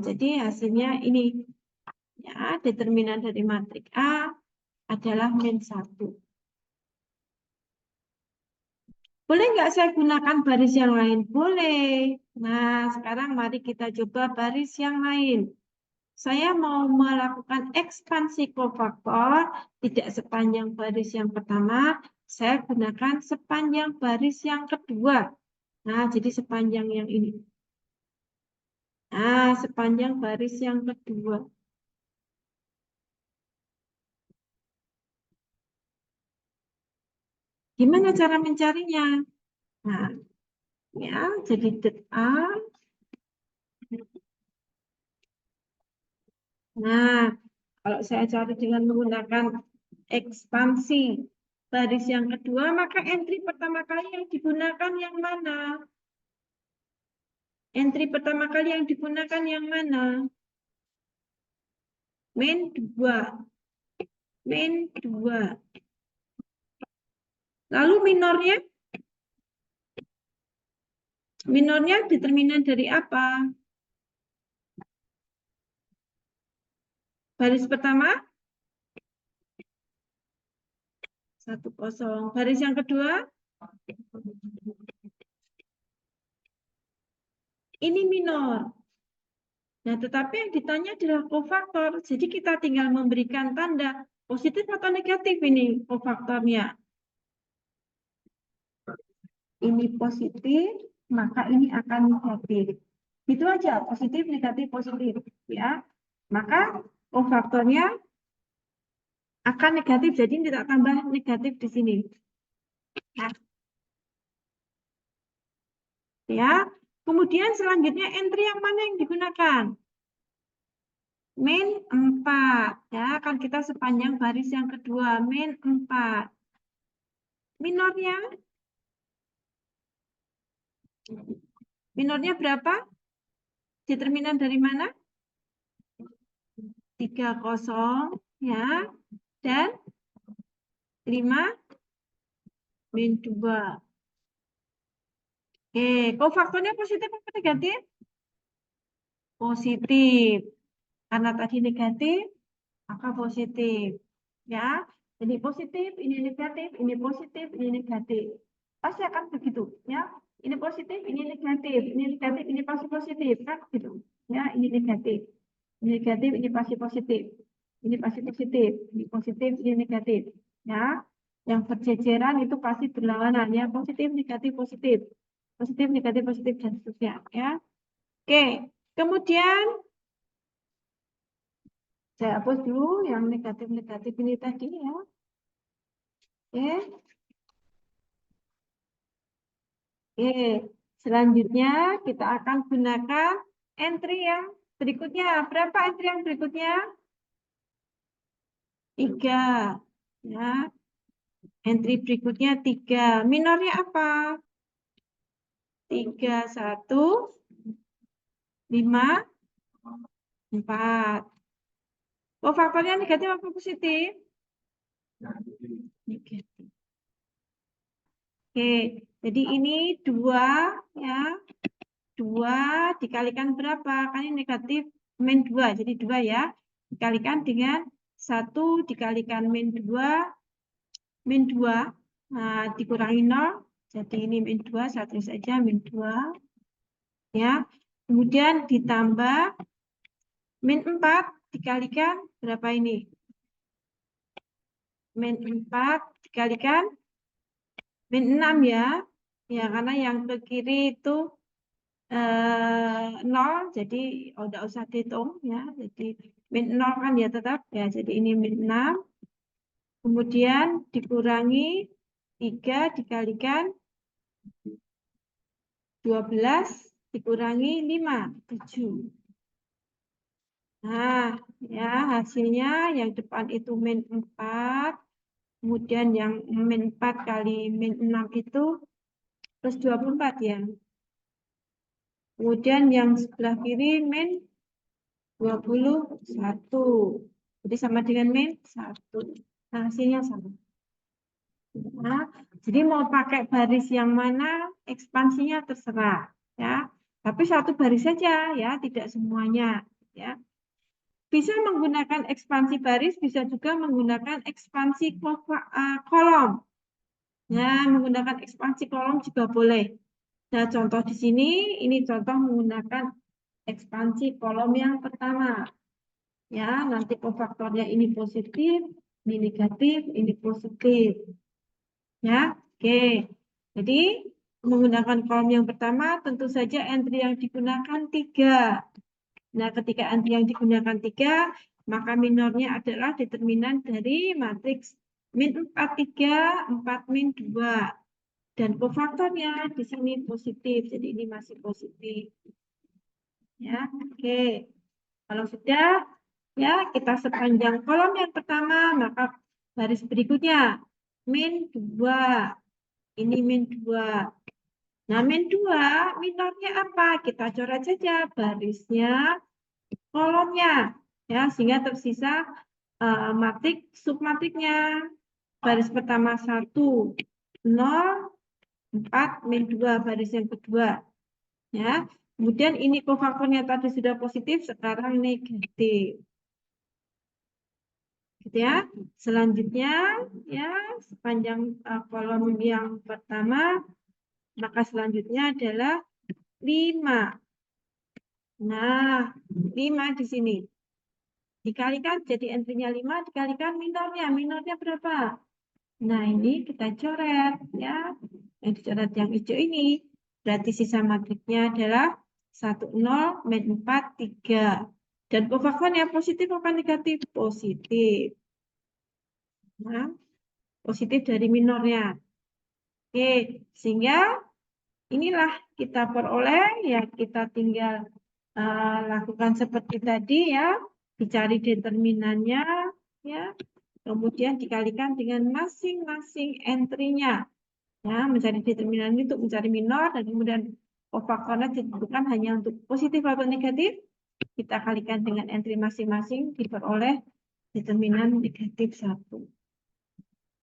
Jadi hasilnya ini. Ya, determinan dari matriks A adalah min 1. Boleh nggak saya gunakan baris yang lain? Boleh. Nah, sekarang mari kita coba baris yang lain. Saya mau melakukan ekspansi kofaktor, tidak sepanjang baris yang pertama, saya gunakan sepanjang baris yang kedua. Nah, jadi sepanjang yang ini. Nah, sepanjang baris yang kedua. Gimana cara mencarinya? Nah, ya, jadi det A. Nah, kalau saya cari dengan menggunakan ekspansi baris yang kedua, maka entry pertama kali yang digunakan yang mana? Entry pertama kali yang digunakan yang mana? Min 2. Min 2. Lalu minornya? Minornya determinan dari apa? Baris pertama? 1, 0. Baris yang kedua? Ini minor. Nah, tetapi yang ditanya adalah kofaktor. Jadi kita tinggal memberikan tanda positif atau negatif ini kofaktornya. Ini positif, maka ini akan negatif. Itu aja, positif, negatif, positif. Ya, maka kofaktornya akan negatif, jadi tidak tambah negatif di sini. Nah, ya, kemudian selanjutnya entry yang mana yang digunakan? Min 4. Ya, kan kita sepanjang baris yang kedua, min 4. Minornya? Minornya berapa? Determinan dari mana? 3, 0. Ya, dan 5 min 2. Oke, kofaktornya positif atau negatif? Positif. Karena tadi negatif, maka positif. Ya, ini positif, ini negatif, ini positif, ini negatif. Pasti akan begitu, ya. Ini positif, ini negatif, ini pasti positif, kan gitu. Ya, ini negatif. Ini negatif, ini pasti positif. Ini pasti positif, ini positif, ini negatif. Ya, yang berjejeran itu pasti berlawanan, ya. Positif, negatif, positif. Positif, negatif, positif, dan seterusnya, ya. Oke, kemudian saya hapus dulu yang negatif-negatif ini tadi, ya. Oke. Oke, selanjutnya kita akan gunakan entry yang berikutnya. Berapa entry yang berikutnya? 3. Ya, entry berikutnya 3. Minornya apa? 3, 1, 5, 4. Oh, faktornya negatif apa positif? Negatif. Oke, jadi ini 2, ya. 2 dikalikan berapa? Kan ini negatif min 2, jadi 2 ya. Dikalikan dengan 1 dikalikan min 2, min 2. Nah, dikurangi 0, jadi ini min 2, saya tulis saja min 2. Ya, kemudian ditambah min 4 dikalikan berapa ini? Min 4 dikalikan min 6 ya. Ya, karena yang ke kiri itu 0, jadi udah usah dihitung ya. Jadi min 0 kan ya tetap ya. Jadi ini min 6. Kemudian dikurangi 3 dikalikan 12 dikurangi 5, 7. Nah, ya hasilnya yang depan itu min 4. Kemudian yang min 4 kali min 6 itu plus 24 ya. Kemudian yang sebelah kiri min 21. Jadi sama dengan min 1. Nah, hasilnya sama. Nah, jadi mau pakai baris yang mana, ekspansinya terserah. Ya. Tapi satu baris saja ya, tidak semuanya ya. Bisa menggunakan ekspansi baris, bisa juga menggunakan ekspansi kolom. Nah, menggunakan ekspansi kolom juga boleh. Nah, contoh di sini, ini contoh menggunakan ekspansi kolom yang pertama. Ya, nanti kofaktornya ini positif, ini negatif, ini positif. Ya, oke. Jadi, menggunakan kolom yang pertama, tentu saja entry yang digunakan 3. Nah, ketika entry yang digunakan 3, maka minornya adalah determinan dari matriks min 4, 3, 4, min 2. Dan kofaktornya di sini positif, jadi ini masih positif. Ya, oke. Kalau sudah, ya kita sepanjang kolom yang pertama, maka baris berikutnya min 2. Ini min 2. Nah, min 2, minornya apa? Kita coret saja barisnya, kolomnya. Ya, sehingga tersisa matrik submatriknya. Baris pertama 1, 0, 4, min 2, baris yang kedua. Ya, kemudian ini kofaktornya tadi sudah positif, sekarang negatif. Gitu ya. Selanjutnya, ya sepanjang kolom yang pertama, maka selanjutnya adalah 5. Nah, 5 di sini. Dikalikan jadi entry-nya 5, dikalikan minornya. Minornya berapa? Nah, ini kita coret ya. Yang dicoret yang hijau ini. Berarti sisa matriknya adalah 1, 0, min 4, 3. Dan kofaktornya positif apa negatif? Positif. Nah, positif dari minornya. Oke, sehingga inilah kita peroleh, ya kita tinggal lakukan seperti tadi ya, dicari determinannya, ya, kemudian dikalikan dengan masing-masing entry-nya. Ya, mencari determinan itu untuk mencari minor, dan kemudian kofaktornya ditentukan hanya untuk positif atau negatif. Kita kalikan dengan entry masing-masing, diperoleh determinan negatif 1.